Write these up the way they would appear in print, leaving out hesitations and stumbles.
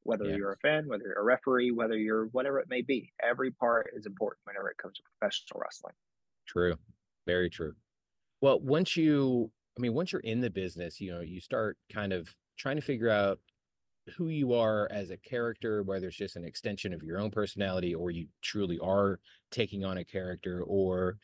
whether Yeah, you're a fan, whether you're a referee, whether you're whatever it may be. Every part is important whenever it comes to professional wrestling. true. Very true. Well, once you're in the business, you start kind of trying to figure out who you are as a character, whether it's just an extension of your own personality or you truly are taking on a character, or,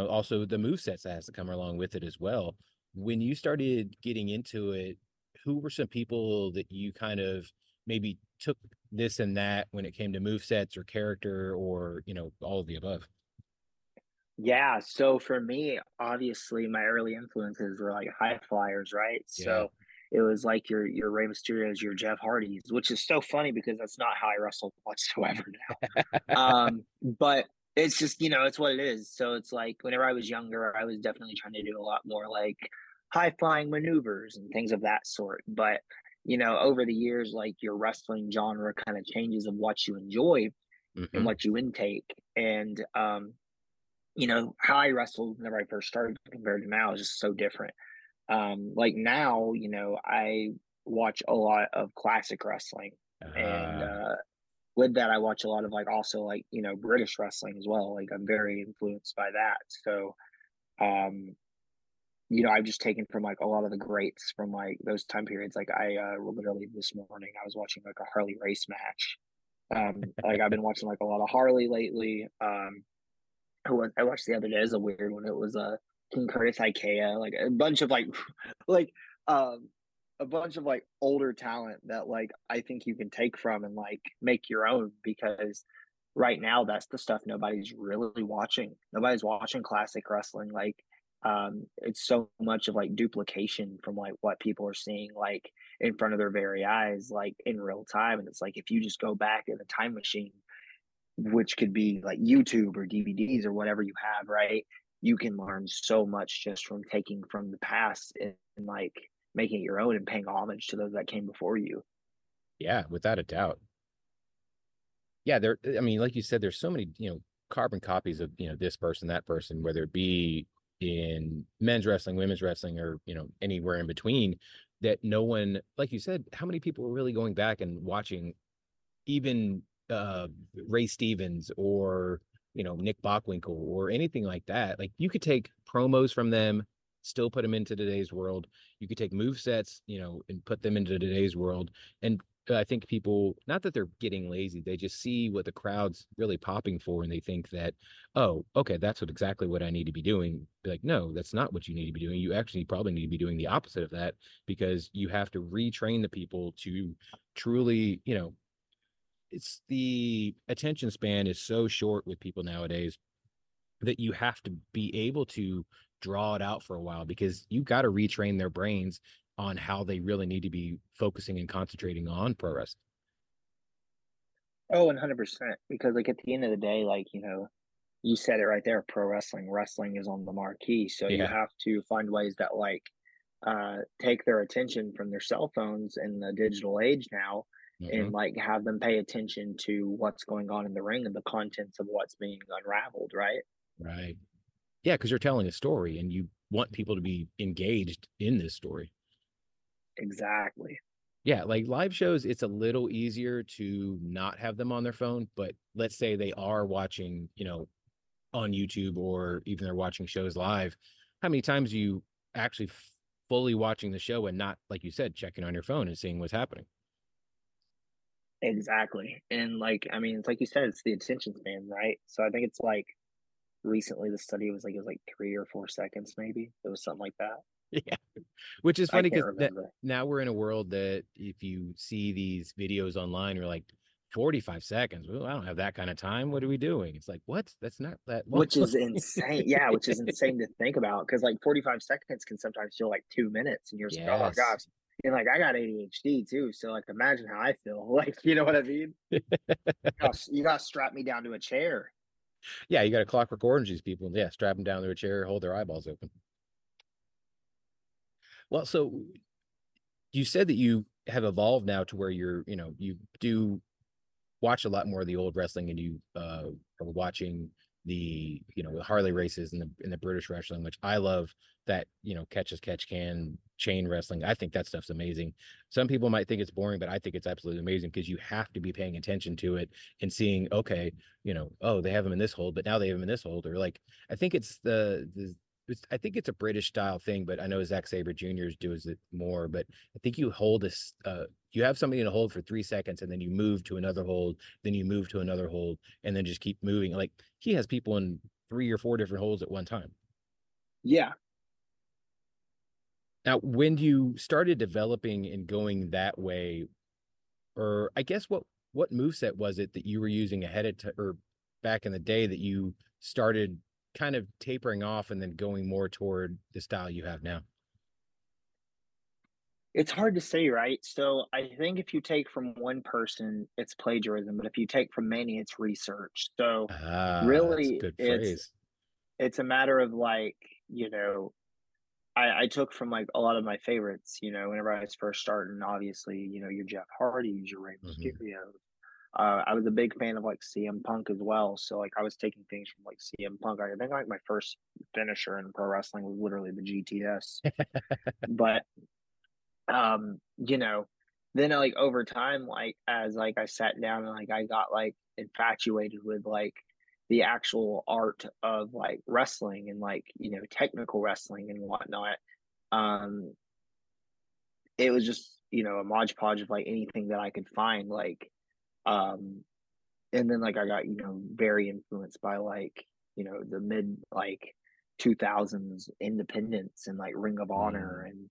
also the move sets that has to come along with it as well. When you started getting into it, who were some people that you kind of maybe took this and that when it came to move sets or character or, all of the above? Yeah, so for me, obviously my early influences were like high flyers, right? Yeah. So it was like your Rey Mysterios, your Jeff Hardys, which is so funny because that's not how I wrestle whatsoever now. But it's just, it's what it is. So it's like whenever I was younger, I was definitely trying to do a lot more like high flying maneuvers and things of that sort. But, over the years, like your wrestling genre kind of changes of what you enjoy and Hmm. what you intake. And how I wrestled whenever I first started compared to now is just so different. Like now, I watch a lot of classic wrestling, and Uh, with that, I watch a lot of like also like British wrestling as well. Like I'm very influenced by that. So, um, I've just taken from like a lot of the greats from like those time periods. Like I literally this morning I was watching like a Harley race match. Like I've been watching like a lot of Harley lately. I watched the other day is a weird one. It was King Curtis Ikea, like a bunch of like like um a bunch of like older talent that like I think you can take from and like make your own because right now that's the stuff nobody's really watching. Nobody's watching classic wrestling. Like it's so much of like duplication from like what people are seeing like in front of their very eyes, like in real time. And it's like if you just go back in the time machine, which could be like YouTube or DVDs or whatever you have, right? You can learn so much just from taking from the past and like making it your own and paying homage to those that came before you. yeah, without a doubt. Yeah, I mean, like you said, there's so many, carbon copies of, this person, that person, whether it be in men's wrestling, women's wrestling, or, anywhere in between, that no one, like you said, how many people are really going back and watching even Ray Stevens or, Nick Bockwinkel or anything like that? Like you could take promos from them, still put them into today's world. You could take move sets, and put them into today's world. And I think people, not that they're getting lazy, they just see what the crowd's really popping for, and they think that, oh, okay, that's exactly what I need to be doing. Be like, no, that's not what you need to be doing. You actually probably need to be doing the opposite of that, because you have to retrain the people to truly, it's the attention span is so short with people nowadays that you have to be able to draw it out for a while, because you got to retrain their brains on how they really need to be focusing and concentrating on pro wrestling. Oh, 100%. Because like at the end of the day, like, you said it right there, pro wrestling, wrestling is on the marquee. So you Yeah. have to find ways that like take their attention from their cell phones in the digital age now and Hmm. like have them pay attention to what's going on in the ring and the contents of what's being unraveled, right? Right. Yeah, because you're telling a story and you want people to be engaged in this story. Exactly. Yeah, like live shows, it's a little easier to not have them on their phone, but let's say they are watching, on YouTube, or even they're watching shows live. How many times you actually fully watching the show and not, like you said, checking on your phone and seeing what's happening? Exactly. And like, I mean, it's like you said, it's the attention span, right? So I think it's like recently the study was like, it was like 3 or 4 seconds, maybe. It was something like that. Yeah, which is I funny can't because remember. now we're in a world that if you see these videos online, you're like 45 seconds. Well, I don't have that kind of time. What are we doing? It's like, what? That's not that long. Which is insane. Yeah, which is insane to think about because like 45 seconds can sometimes feel like 2 minutes and you're just like, oh Yes. gosh. And like I got ADHD too. So like imagine how I feel. Like, you know what I mean? You got to strap me down to a chair. Yeah, you got to clockwork orange these people. Yeah, strap them down to a chair, hold their eyeballs open. Well, so you said that you have evolved now to where you do watch a lot more of the old wrestling, and you are watching the the Harley races and the British wrestling, which I love. that, catch as catch can chain wrestling. I think that stuff's amazing. Some people might think it's boring, but I think it's absolutely amazing because you have to be paying attention to it and seeing, okay, oh, they have him in this hold, but now they have him in this hold. Or like, I think it's I think it's a British style thing, but I know Zack Sabre Jr.'s does it more. But I think you hold this, you have somebody in a hold for 3 seconds, and then you move to another hold, then you move to another hold, and then just keep moving. Like he has people in 3 or 4 different holds at one time. Yeah. Now, when you started developing and going that way, or I guess what moveset was it that you were using ahead of or back in the day that you started kind of tapering off and then going more toward the style you have now? It's hard to say, right? So I think if you take from one person, it's plagiarism, but if you take from many, it's research. So Ah, that's a really, good it's phrase. it's a matter of like, I took from like a lot of my favorites, whenever I was first starting, obviously, your Jeff Hardy's, your Rey Mm-hmm. Mysterio. I was a big fan of like CM Punk as well. So like I was taking things from like CM Punk. I think like my first finisher in pro wrestling was literally the GTS. But you know, then like over time, like as like I sat down and like I got like infatuated with like the actual art of like wrestling and like technical wrestling and whatnot. Um, it was just a modge podge of like anything that I could find um and then like I got very influenced by like the mid like 2000s independence and like Ring of Honor Mm. and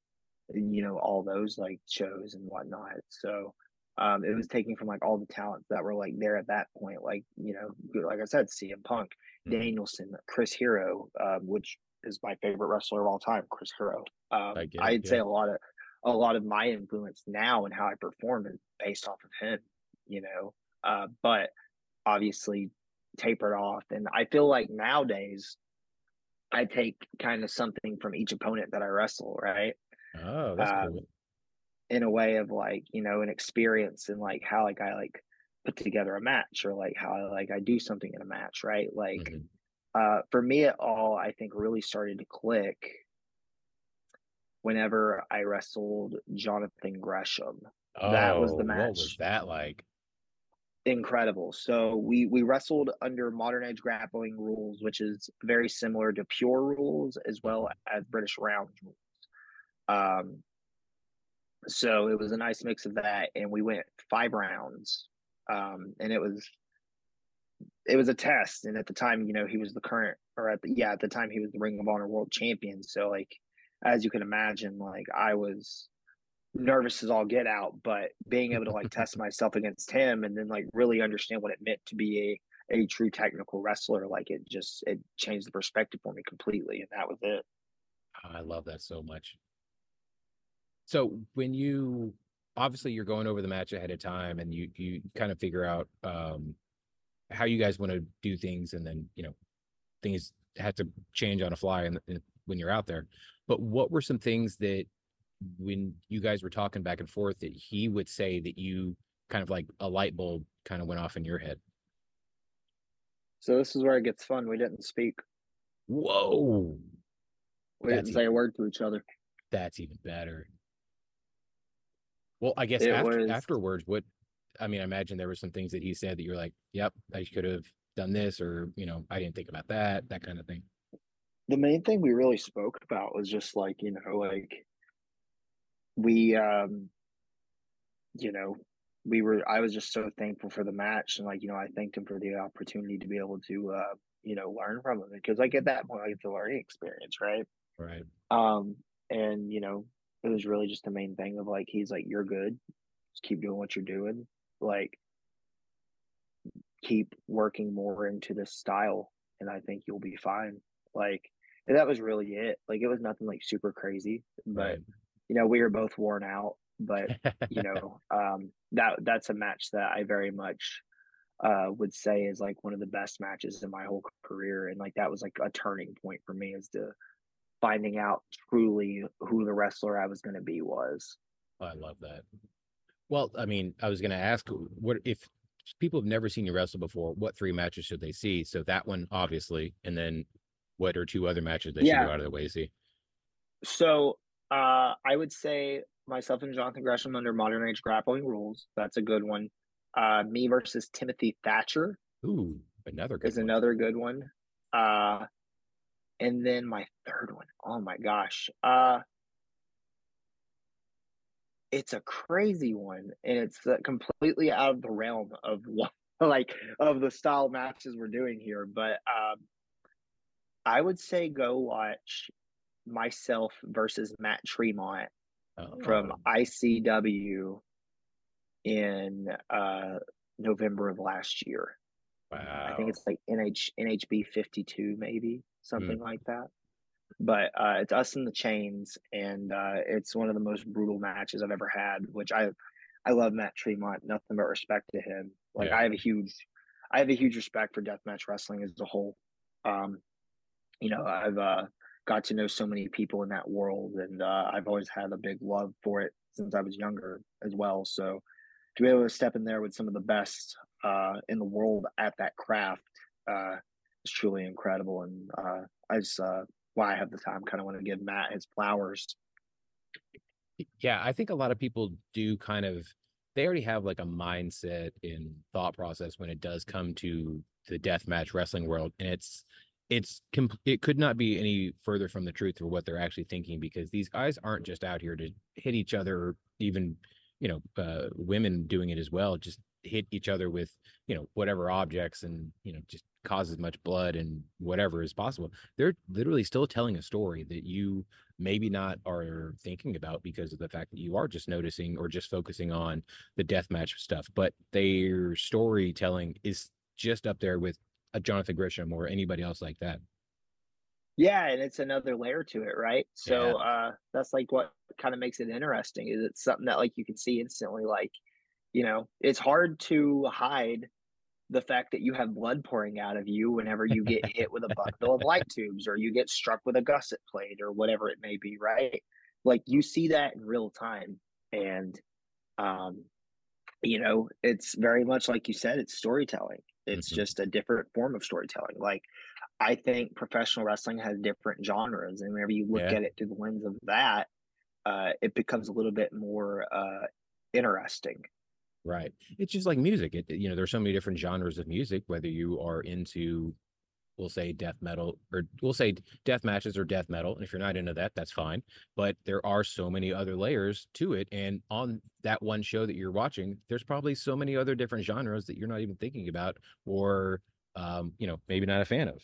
all those like shows and whatnot. So it was taking from like all the talents that were like there at that point, like like I said, CM Punk, Mm-hmm. Danielson, Chris Hero, which is my favorite wrestler of all time, Chris Hero. I get it. I'd say Yeah. a lot of my influence now and how I perform is based off of him, but obviously tapered off. And I feel like nowadays I take kind of something from each opponent that I wrestle, right? Oh, that's cool. Um, in a way of like, an experience and like how like I like put together a match or like how I do something in a match, right? Like Mm-hmm. for me it all I think really started to click whenever I wrestled Jonathan Gresham. That was Oh, the what was match. that like? Incredible. So we wrestled under modern age grappling rules, which is very similar to pure rules as well Mm-hmm. as British round rules. Um, so it was a nice mix of that, and we went 5 rounds. And it was a test, and at the time, he was the current, or at the time he was the Ring of Honor World Champion. So like, as you can imagine, like I was nervous as all get out, but being able to like test myself against him and then like really understand what it meant to be a true technical wrestler, like it changed the perspective for me completely, and that was it. Oh, I love that so much. So when you obviously you're going over the match ahead of time and you kind of figure out how you guys want to do things, and then things have to change on a fly and when you're out there. But what were some things that when you guys were talking back and forth that he would say that you kind of like a light bulb kind of went off in your head? So this is where it gets fun. We didn't speak. Whoa, We that's didn't say even a word to each other. that's even better. Well, I guess It was afterwards, what I mean, I imagine there were some things that he said that you're like, "Yep, I could have done this," or I didn't think about that kind of thing. the main thing we really spoke about was just like like we you know I was just so thankful for the match, and like I thanked him for the opportunity to be able to learn from him, because like at that point like it's a learning experience, right? Right. um and it was really just the main thing of like he's like, you're good, just keep doing what you're doing, like keep working more into this style, and I think you'll be fine. Like, and that was really it. Like, it was nothing like super crazy, but Right. we were both worn out. But that's a match that I very much would say is like one of the best matches in my whole career, and like that was like a turning point for me as to finding out truly who the wrestler I was going to be was. I love that. Well, I mean, I was going to ask what if people have never seen you wrestle before, what 3 matches should they see? So that one, obviously, and then what are 2 other matches they should go Yeah, out of their way to see? So I would say myself and Jonathan Gresham under Modern Age Grappling Rules. That's a good one. Me versus Timothy Thatcher Ooh, another good is one. another good one. Uh, and then my third one, oh my gosh, it's a crazy one, and it's completely out of the realm of what like of the style matches we're doing here. But I would say go watch myself versus Matt Tremont from Oh, ICW in November of last year. I think wow. it's like NHB 52, maybe Hmm. something like that. But it's us in the chains, and it's one of the most brutal matches I've ever had. Which I love Matt Tremont, nothing but respect to him. Like Yeah. I have a huge respect for deathmatch wrestling as a whole. Um, I've got to know so many people in that world, and I've always had a big love for it since I was younger as well. So to be able to step in there with some of the best in the world at that craft is truly incredible. And I just why I have the time, kind of want to give Matt his flowers. Yeah, I think a lot of people do kind of they already have like a mindset and thought process when it does come to the death match wrestling world, and it could not be any further from the truth for what they're actually thinking, because these guys aren't just out here to hit each other, or even women doing it as well, just hit each other with whatever objects, and just cause as much blood and whatever is possible. They're literally still telling a story that you maybe not are thinking about because of the fact that you are just noticing or just focusing on the deathmatch stuff, but their storytelling is just up there with a Jonathan Grisham or anybody else like that. Yeah, and it's another layer to it, right? Yeah. So that's like what kind of makes it interesting is it's something that like you can see instantly. Like it's hard to hide the fact that you have blood pouring out of you whenever you get hit with a bundle of light tubes or you get struck with a gusset plate or whatever it may be, right? Like you see that in real time. And, um, it's very much like you said, it's storytelling. It's Mhm. just a different form of storytelling. Like I think professional wrestling has different genres. And whenever you look Yeah. at it through the lens of that, it becomes a little bit more interesting. Right. It's just like music. There's so many different genres of music, whether you are into, we'll say death metal, or we'll say death matches or death metal. And if you're not into that, that's fine. But there are so many other layers to it. And on that one show that you're watching, there's probably so many other different genres that you're not even thinking about, or maybe not a fan of.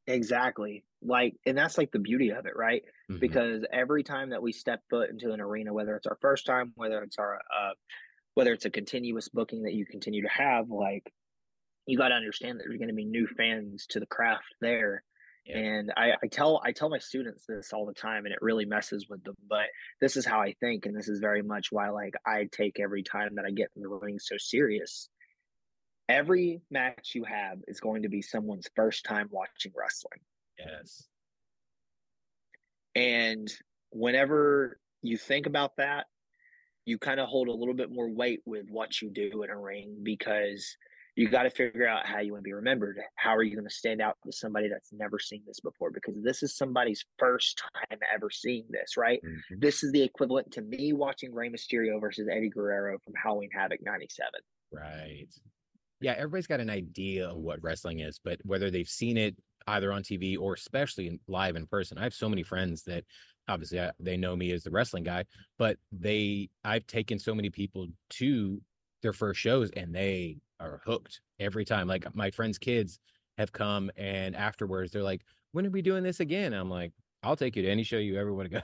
Exactly. Like, and that's like the beauty of it, right? Hmm. Because every time that we step foot into an arena, whether it's our first time, whether it's a continuous booking that you continue to have, like you got to understand that there's going to be new fans to the craft there. Yeah. And I tell my students this all the time, and it really messes with them. But this is how I think, and this is very much why like I take every time that I get in the ring so serious. Every match you have is going to be someone's first time watching wrestling. Yes. And whenever you think about that, you kind of hold a little bit more weight with what you do in a ring because you got to figure out how you want to be remembered. How are you going to stand out to somebody that's never seen this before? Because this is somebody's first time ever seeing this, right? Hmm. This is the equivalent to me watching Rey Mysterio versus Eddie Guerrero from Halloween Havoc 97. Right. Yeah, everybody's got an idea of what wrestling is, but whether they've seen it either on TV or especially live in person. I have so many friends that obviously they know me as the wrestling guy, but I've taken so many people to their first shows and they are hooked every time. Like my friends' kids have come and afterwards they're like, "When are we doing this again?" And I'm like, "I'll take you to any show you ever want to go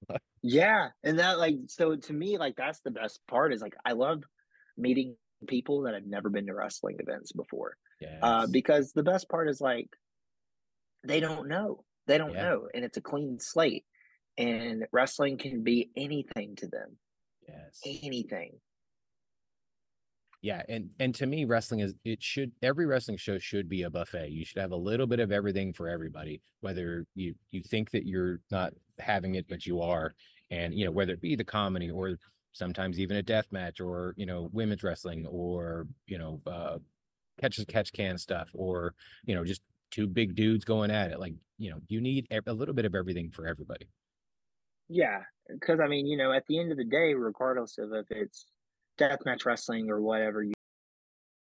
to." Yeah. And that, like, so to me, like, that's the best part is like, I love meeting people that have never been to wrestling events before. Yes. Because the best part is like, they don't know. They don't Yeah. know. And it's a clean slate. And wrestling can be anything to them. Yes. Anything. Yeah, and to me, wrestling is it should every wrestling show should be a buffet. You should have a little bit of everything for everybody, whether you think that you're not having it, but you are, and whether it be the comedy or sometimes even a death match, or women's wrestling, or catch can stuff, or just two big dudes going at it. Like you need a little bit of everything for everybody. Yeah, because I mean, at the end of the day, regardless of if it's deathmatch wrestling or whatever